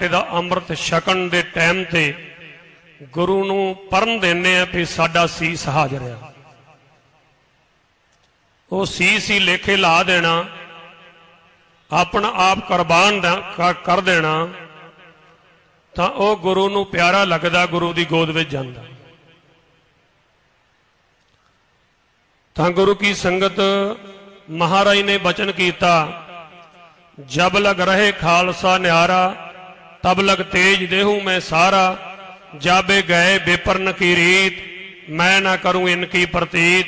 बाटे का अंमृत छकण के टाइम ते गुरु नूं पढ़न देने आ भी साडा सीस हाजिर है। वो सीस ही लेखे ला देना, अपना आप कुर्बान कर देना, तो वह गुरु नूं प्यारा लगदा, गुरु की गोद में जांदा। तो गुरु की संगत महाराज ने बचन किया, जब लग रहे खालसा न्यारा, तब लग तेज देहूं मैं सारा, जाबे गए बेपरन की रीत, मैं ना करूं इनकी प्रतीत।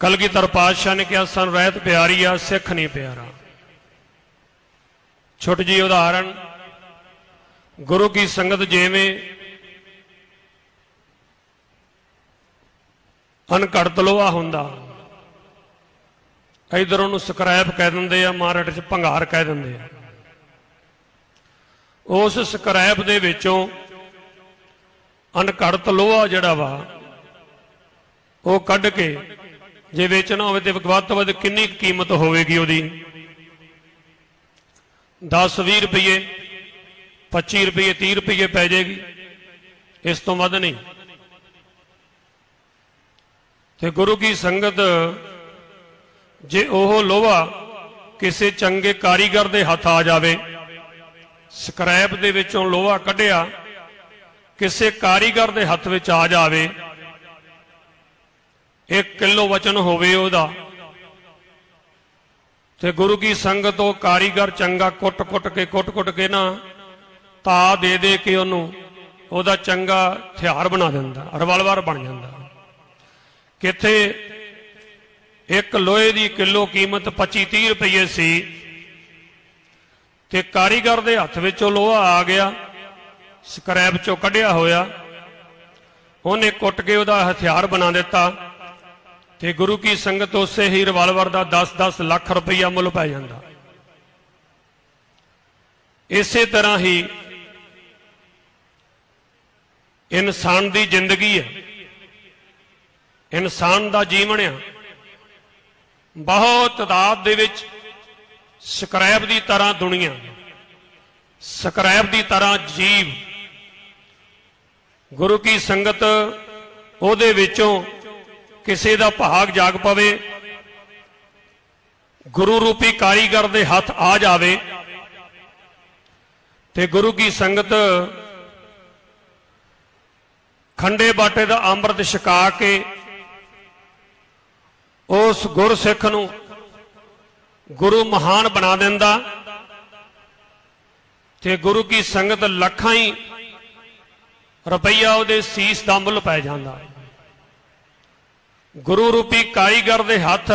कलगीधर पातशाह ने कहा, सन रहत प्यारी आ, सिख नहीं प्यारा। छोटी जी उदाहरण, गुरु की संगत जिवें अनघड़त लोहा हुंदा, इधर उन्होंने स्क्रैप कह देंगे आ, मारठ च भंगार कह देंगे आ। उस स्क्रैप दे विचों अनघड़त लोहा जिहड़ा वा वो कढ़ के जे वेचना होवे ते वध तो वध कितनी कीमत होवेगी उहदी? 10-20 रुपये, 25 रुपये, 30 रुपये पै जाएगी, इस तो वध नहीं। ते गुरु की संगत जे ओह लोहा किसी चंगे कारीगर दे हथ आ जावे, स्क्रैप दे विचों लोहा कढ़िया किसी कारीगर दे हथ विच आ जावे, 1 किलो वचन होवे ओहदा, ते गुरु की संगत वो कारीगर चंगा कुट के ना ता दे के उन्होंने ओहदा चंगा हथियार बना दिंदा, रिवाल्वर बन जाता। किथे 1 लोहे की किलो कीमत 25-30 रुपये सी, ते कारीगर दे हथ विचों लोहा आ गया, स्क्रैप चों कढ़िया होया, उन्हें कुट के उहदा हथियार बना दिता, ते गुरु की संगत उस ही रिवाल्वर का 10-10 लाख रुपया मुल पै जांदा। इसे तरह ही इंसान की जिंदगी है, इंसान का जीवन है, बहुत तादाद दे विच स्क्रैप की तरह दुनिया, स्क्रैप की तरह जीव, गुरु की संगत उहदे विचों किसी का भाग जाग पवे, गुरु रूपी कारीगर दे हथ आ जावे, ते गुरु की संगत खंडे बाटे का अमृत छका के उस गुरसिख नूं गुरु महान बना दिंदा, ते गुरु की संगत लखां ही रुपया उहदे सीस दा मुल पै जांदा। गुरु रूपी कारीगर दे हथ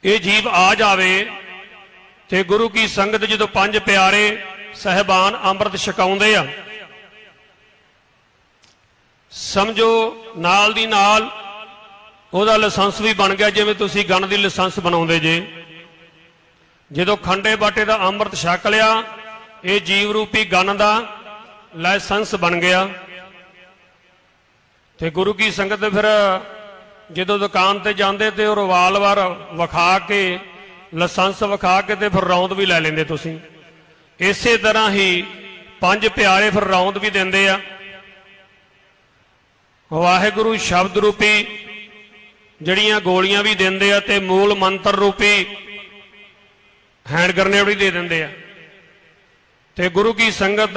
ये जीव आ जावे, ते गुरु की संगत जदों 5 प्यारे साहिबान अमृत छकाउंदे आ, समझो नाल दी नाल उहदा लाइसेंस भी बन गया, जिवें तुसीं गन दी लाइसेंस बनाउंदे जे। जदों खंडे बाटे दा अमृत छक लिया, ये जीव रूपी गन दा लाइसेंस बन गया। ते गुरु की संगत फिर जदों दुकान ते जांदे ते वो रिवाल्वर विखा के, लाइसेंस विखा के ते फिर रौंद भी लै लैंदे तुसीं। इसे तरह ही 5 प्यारे फिर रौंद भी दिंदे आ। वाहिगुरू शब्द रूपी जड़ियां गोलियां भी देंदे आ, ते मूल मंत्र रूपी हैंड ग्रेनेड भी दे देंदे आ। ते गुरु की संगत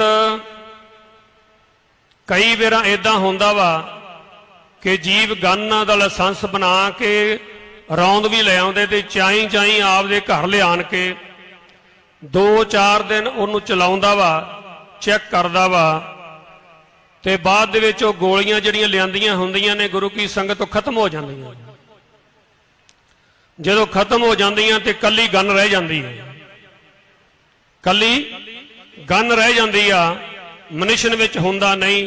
कई बार इदां हुंदा वा कि जीव गन दा लाइसेंस बना के रौंद भी ले आउंदे, ते चाई चाई आपदे घर लिआन के 2-4 दिन उहनूं चलाउंदा वा, चैक करदा वा, ते बाद दे विच ओह गोलियां जिहड़ियां लिआंदियां हुंदियां ने गुरु की संगत तो खत्म हो जांदियां। जदों खत्म हो जांदियां ते कल्ली गन रह जांदी है, कल्ली गन रह जांदी आ, मनुष्य विच हुंदा नहीं।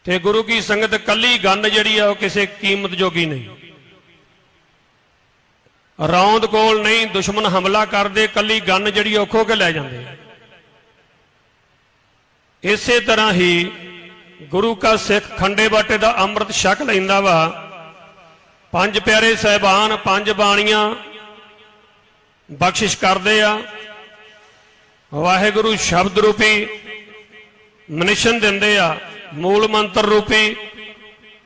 ते गुरु की संगत कल्ली गन जिहड़ी आ किसी कीमत जोगी नहीं, रौंद कोल नहीं, दुश्मन हमला करदे कल्ली गन जिहड़ी आ खो के लै जांदे। इसे तरह ही गुरु का सिख खंडे बाटे का अमृत छक लैंदा वा। 5 प्यारे साहिबान, 5 बाणियां बख्शिश करते आ। वाहिगुरु शब्द रूपी मनिशन दिंदे आ, मूल मंत्र रूपी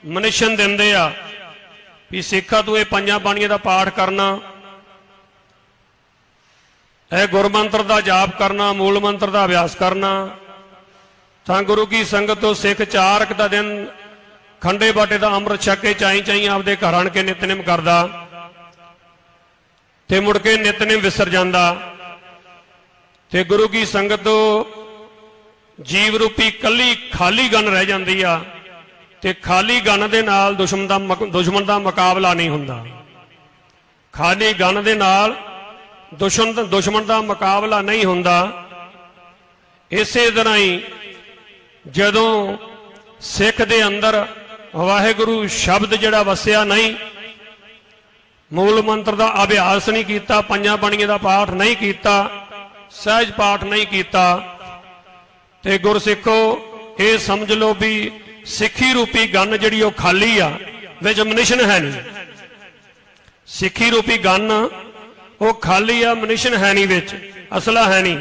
मनिशन दिंदे आ भी सिखा तू ये पंजां बाणियां दा पाठ करना, यह गुरमंत्र का जाप करना, मूल मंत्र का अभ्यास करना। तां गुरु की संगत तो सिख चारक दा दिन खंडे बाटे का अमृत छक के चाई चाई आपदे घर आण के नितनेम करदा ते मुड़ के नितनेम विसर जांदा ते गुरु की संगत तो जीव रूपी कली खाली गन रह जाती आ ते खाली गन दे नाल दुश्मन दा मुकाबला नहीं हुंदा। खाली गन दे नाल दुश्मन का मुकाबला नहीं हुंदा। इसे तरह ही जदों सिख दे अंदर वाहिगुरु शब्द जिहड़ा वसिया नहीं, मूल मंत्र का अभ्यास नहीं किया, पंजां बाणियां दा पाठ नहीं किया, सहज पाठ नहीं किया, ते गुरसिखो ये समझ लो भी सिखी रूपी गन जिहड़ी ओह खाली आ, विच मनिशन है नहीं। सिखी रूपी गन वो खाली आ, मनिशन है नहीं, विच असला है नहीं।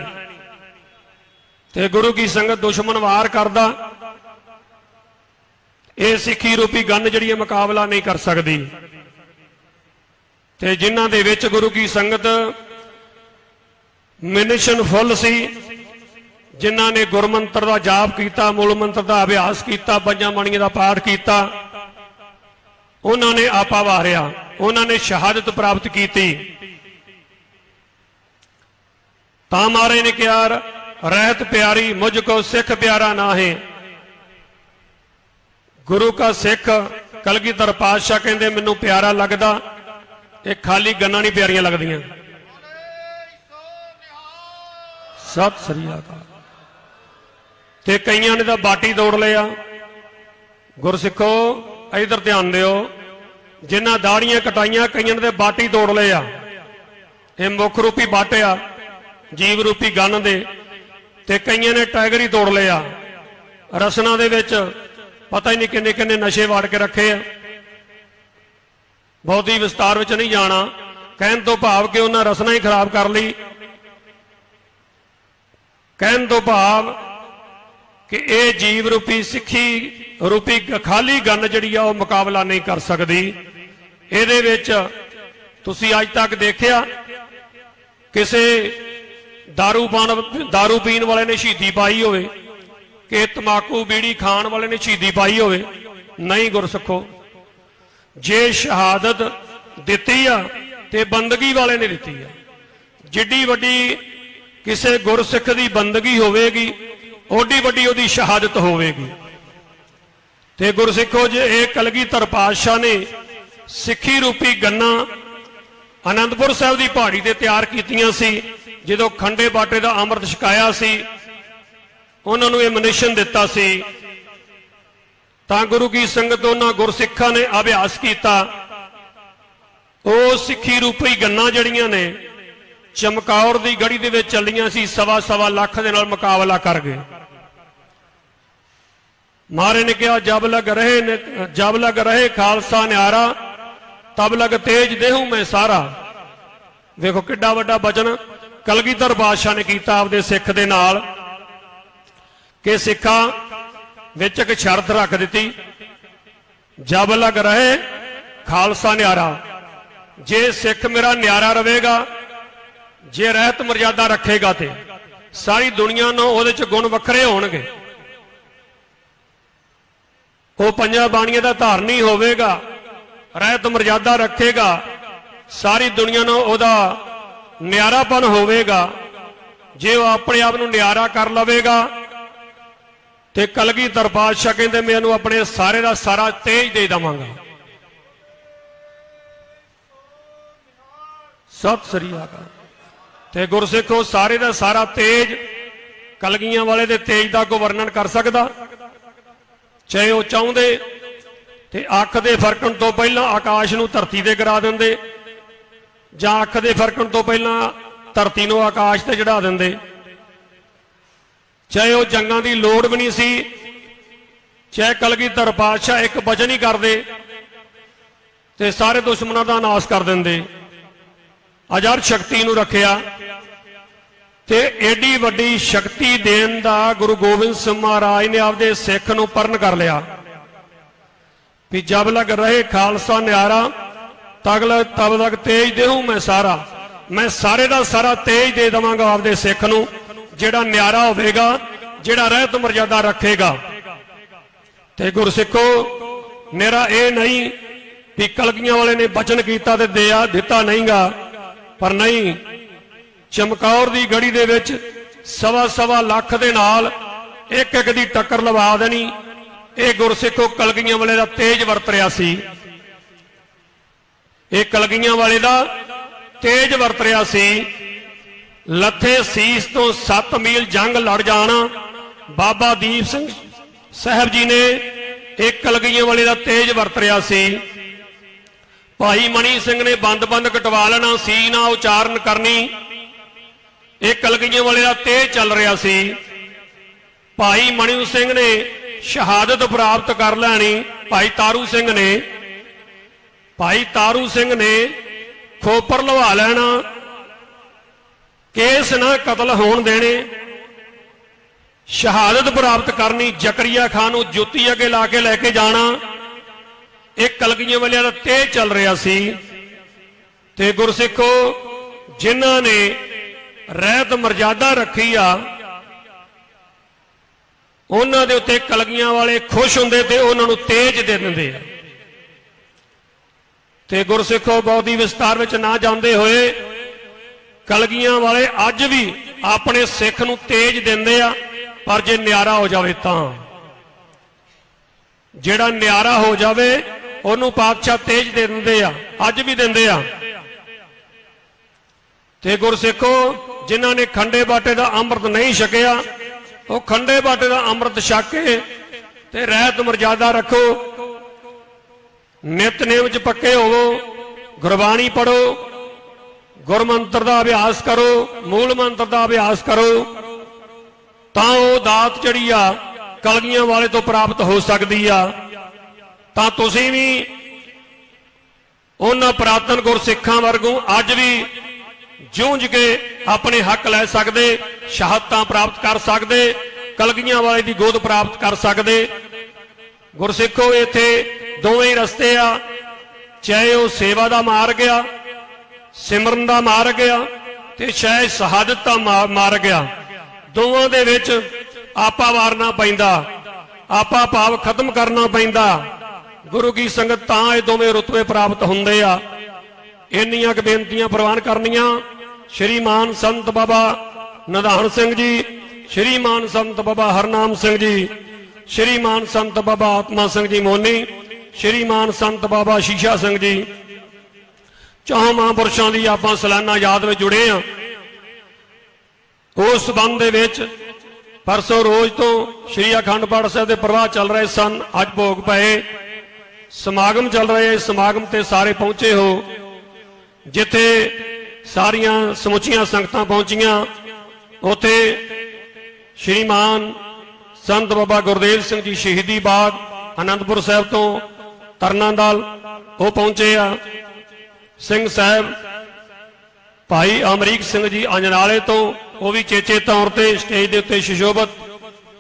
ते गुरु की संगत दुश्मन वार करदा, ये सिखी रूपी गन जिहड़ी मुकाबला नहीं कर सकती। ते जिन्हां दे विच गुरु की संगत मनिशन फुल सी, जिन्हां ने गुरमंत्र का जाप किया, मूल मंत्र का अभ्यास किया, पंजां बाणियां का पाठ किया, उन्होंने आपा वारिया, उन्होंने शहादत प्राप्त की। तां महाराज ने कहा रहत प्यारी मुझको सिख प्यारा ना है। गुरु का सिख कलगीधर पातशाह कहते मैनू प्यारा लगता, ये खाली गन्ना नहीं प्यारियां लगदियां। सत श्री अकाल। ते कईयां ने तो बाटी तोड़ लिया। गुरसिखो इधर ध्यान दिओ, जिन्हां दाड़ियां कटाइयां कईयां ने तो बाटी तोड़ लिया। ये मुख रूपी बाटिया जीव रूपी गन दे, ते कईयां ने टाइगर ही तोड़ लिया। रसना दे विच पता ही नहीं किन्ने किन्ने नशे वाड़ के रखे आ। बहुत ही विस्तार विच नहीं जाना, कहन तो भाव कि उन्हें रसना ही खराब कर ली। कहन तो भाव कि यह जीव रूपी सिखी रूपी खाली गन जिहड़ी आ मुकाबला नहीं कर सकती। इहदे विच तुसीं अज तक देखिया किसे दारू पीण वाले ने शहीदी पाई होवे कि तंबाकू बीड़ी खाण वाले ने शहीदी पाई होवे? नहीं गुरसिखो, जे शहादत दिती आ ते बंदगी वाले ने दिती आ। जिड्डी वड्डी किसे गुरसिख दी बंदगी होवेगी ओडी वड्डी ओदी शहादत होवेगी। ते गुरसिखो जे एक कलगीधर पातशाह ने सिखी रूपी गन्ना आनंदपुर साहब की पहाड़ी ते तैयार कीतियां सी, जदों खंडे बाटे का अमृत छकाया सी, उन्होंने ये मनिशन दिता सी, तां गुरु की संगत उन्हां गुरसिखां ने अभ्यास किया। वो सिखी रूपी गन्ना जड़ियां ने चमकौर की गढ़ी दे विच चलियां सी, 1.25 लाख दे नाल मुकाबला कर गए। महाराज ने कहा जब लग रहे खालसा न्यारा, तब लग तेज देहूं मैं सारा। देखो किड्डा वड्डा वचन कलगीधर पातशाह ने किया आपदे सिख दे नाल कि सिखा विच एक शर्त रख दी, जब लग रहे खालसा न्यारा। जे सिख मेरा न्यारा रहेगा, जे रहत मर्यादा रखेगा तो सारी दुनिया नूं उहदे च गुण वखरे होणगे। वो पंजां बाणियां दा धारनी होवेगा, रहत मर्यादा रखेगा, सारी दुनिया नूं उहदा न्यारापन होवेगा। जे वो अपने आप नूं न्यारा कर लवेगा ते कलगीधर पातशाह कहंदे मैनूं अपने सारे दा सारा तेज दे देवांगा। सत श्री अकाल। ते गुरसिखो सारे दा सारा तेज कलगियां वाले दे तेज दा कोई वर्णन कर सकदा? चाहे वो चाहुंदे ते अख दे फरकण तो पहला आकाश नूं धरती ते गिरा दिंदे, जां अख दे फरकण तो पहला धरती नूं आकाश ते चढ़ा दिंदे। चाहे वो जंगां दी लोड़ भी नहीं सी, चाहे कलगीधर पातशाह एक वचन ही करदे ते सारे दुश्मनों का नाश कर देंदे। ਅਜਰ ਸ਼ਕਤੀ ਨੂੰ ਰੱਖਿਆ ਤੇ ਏਡੀ ਵੱਡੀ ਸ਼ਕਤੀ ਦੇਣ ਦਾ ਗੁਰੂ ਗੋਬਿੰਦ ਸਿੰਘ ਮਹਾਰਾਜ ਨੇ ਆਪਦੇ ਸਿੱਖ ਨੂੰ ਪਰਨ ਕਰ ਲਿਆ ਵੀ ਜਬ ਲਗ ਰਹੇ ਖਾਲਸਾ ਨਿਆਰਾ ਤਬ ਲਗ ਤੇਜ ਦੇਹੂ ਮੈਂ ਸਾਰਾ। मैं सारे का सारा तेज दे देवांगा आपदे सिख नूं जिहड़ा न्यारा होवेगा, जिहड़ा रहत मर्यादा रखेगा। ते गुरसिखो मेरा ये नहीं भी कलगियां वाले ने बचन किया ते दिता नहींगा, पर नहीं चमकौर दी गढ़ी दे विच सवा लाख दे नाल एक एक दी टक्कर लवा देनी। ये गुरसिखो कलगियां वाले दा तेज वरत रहा सी, ये कलगियां वाले दा तेज वरत रहा सी। लथे सीस तो 7 मील जंग लड़ जाना बाबा दीप सिंह साहब जी ने एक कलगियां वाले का तेज वरत रहा सी। भाई मनी सिंह ने बंद बंद कटवा लेना, सी ना उचारण करनी, एक कलगियां वाले का तेज चल रहा सी। भाई मनी सिंह ने शहादत प्राप्त कर लैनी। भाई तारू सिंह ने खोपर लवा लेना, केस ना कतल होण देने, शहादत प्राप्त करनी। जकरिया खान नूं जुत्ती अगे ला के लैके जाना। एक कलगियां वालियां दा तेज चल रहा सी। ते गुरसिखो जिन्हां ने रहत मर्यादा रखी आ उन्हां दे उत्ते कलगियां वाले खुश हुंदे ते उन्हां नूं तेज दे दिंदे आ। ते गुरसिखो बहुती विस्तार में ना जाते हुए कलगियां वाले अज भी अपने सिख नूं तेज देंदे आ, पर जे न्यारा हो जाए तां जिहड़ा न्यारा हो जाए उहनूं पातशाह तेज दे दिंदे आ, अज भी दिंदे आ। ते गुरसिखो जिन्हां ने खंडे बाटे दा अमृत नहीं छकिया वो खंडे बाटे दा अमृत छक के ते रहत मर्यादा रखो, नितनेम च पक्के होवो, गुरबाणी पढ़ो, गुरमंत्र का अभ्यास करो, मूल मंत्र का अभ्यास करो, तां वो दात जिहड़ी आ कलगियां वाले तो प्राप्त हो सकती आ। तां तुसीं भी उन्हां पुरातन गुरसिखां वर्गों अज भी जूझ के अपने हक लै सकदे, शहादतां प्राप्त कर सकदे, कलगियां वाले की गोद प्राप्त कर सकदे। गुरसिखो इत्थे दोवें ही रस्ते आ, चाहे वह सेवा का मार्ग आ, सिमरन का मार्ग आ, ते चाहे शहादत का मार्ग आ। दोवां दे विच आपा वारना पैंदा, आपा भाव खत्म करना पैंदा। गुरु की संगत तां ये दोवें रुतबे प्राप्त हुंदे आ। इन्नियां बेनतियां प्रवान करनियां। श्रीमान संत बाबा निधान सिंह जी, श्रीमान संत बाबा हरनाम सिंह जी, श्रीमान संत बाबा आत्मा सिंह जी मोनी, श्रीमान संत बाबा शीशा सिंह जी, चौं महापुरुषों की आप सालाना याद में जुड़े हैं। उस संबंध दे विच परसों रोज तो श्री अखंड पाठ साहिब के प्रवाह चल रहे सन, अज भोग पए, समागम चल रहे, समागम ते सारे पहुंचे हो। जिथे सारियां समुचियां संगतां पहुंचियां उथे श्रीमान संत बाबा गुरदेव सिंह जी शहीदी बाग आनंदपुर साहब तो तरना दल वो पहुंचे आ। सिंह साहब भाई अमरीक सिंह जी अंजनाले तो वो भी चेचे तौर पर स्टेज के उत्ते सुशोभित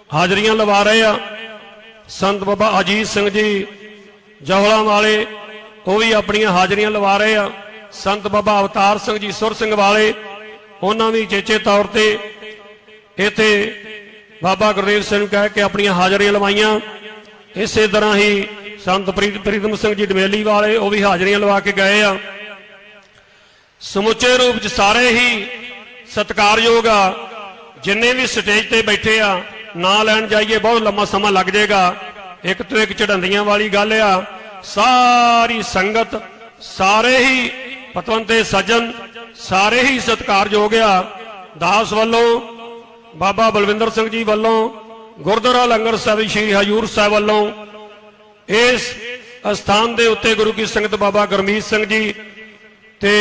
हाजरियां लवा रहे आ। संत बाबा अजीत सिंह जी जौहला वाले वो भी अपन हाजरियां लवा रहे आ। संत बाबा अवतार सिंह जी सुर सिंह वाले उन्होंने भी चेचे तौर पर इत्थे बाबा गुरदेव सिंह कह के अपन हाजरियां लवाइया। इस तरह ही संत प्रीतम सिंह जी डमेली वाले वो भी हाजरियां लवा के गए आ। समुचे रूप च सारे ही सत्कारयोग आ। जिन्ने भी स्टेज ते बैठे आ ना लैन जाइए बहुत लंबा समा लग जाएगा। एक तो एक चढ़ंदियां वाली गल आ। सारी संगत सारे ही पतवंते सज्जन सारे ही सत्कारयोग आ। दास वालों बाबा बलविंदर सिंह जी वालों गुरुद्वारा लंगर साहिब श्री हजूर साहब वालों इस स्थान के उत्ते गुरु की संगत बाबा गुरमीत सिंह जी ते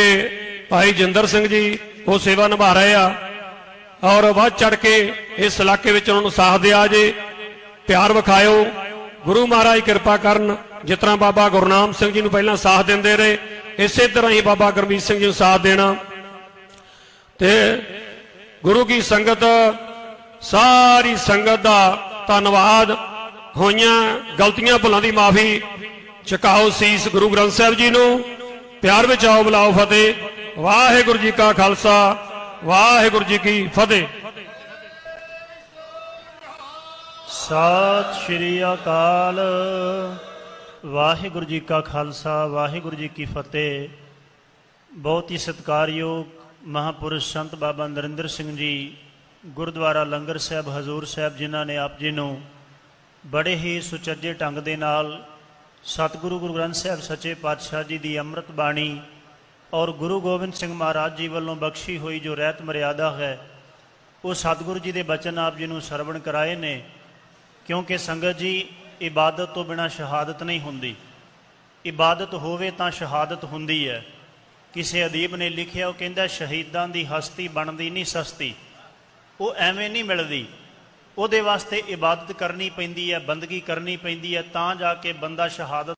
भाई जिंदर सिंह जी वो सेवा निभा रहे आ। और वध चढ़ के इस इलाके में उन्होंने साथ दिया जे, प्यार विखायो। गुरु महाराज कृपा करन। जिस तरह बाबा गुरनाम सिंह जी को पहला साथ देंदे रहे इस तरह ही बाबा गुरमीत सिंह जी को साथ देना। ते गुरु की संगत सारी संगत का धन्नवाद। होइयां गलतियां भुलां दी माफ़ी। चुकाओ सीस गुरु ग्रंथ साहिब जी नूं। प्यार विच आओ बुलाओ फतेह। वाहिगुरू जी का खालसा वाहिगुरू जी की फतेह। सत श्री अकाल। वाहिगुरू जी का खालसा वाहिगुरू जी की फतेह। बहुत ही सत्कारयोग महापुरुष संत बाबा नरिंदर सिंह जी गुरुद्वारा लंगर साहब हजूर साहब, जिन्हों ने आप जी नूं बड़े ही सुचੱਜੇ ढंग दे नाल सतगुरु गुरु ग्रंथ साहब सच्चे पातशाह जी की अमृत बाणी और गुरु गोबिंद सिंह महाराज जी वालों बख्शी हुई जो रहत मर्यादा है, वो सतगुरु जी के बचन आप जी नूं सरवण कराए ने। क्योंकि संगत जी, इबादत तो बिना शहादत नहीं हुंदी। इबादत होवे तां शहादत हुंदी है। किसी अदीब ने लिखिया, वो कहंदा शहीदां दी हस्ती बनदी नहीं सस्ती, वो एवें नहीं मिलदी। ਉਹਦੇ वास्ते इबादत करनी पैंदी है, बंदगी करनी पैंदी है, तां जाके बंदा शहादत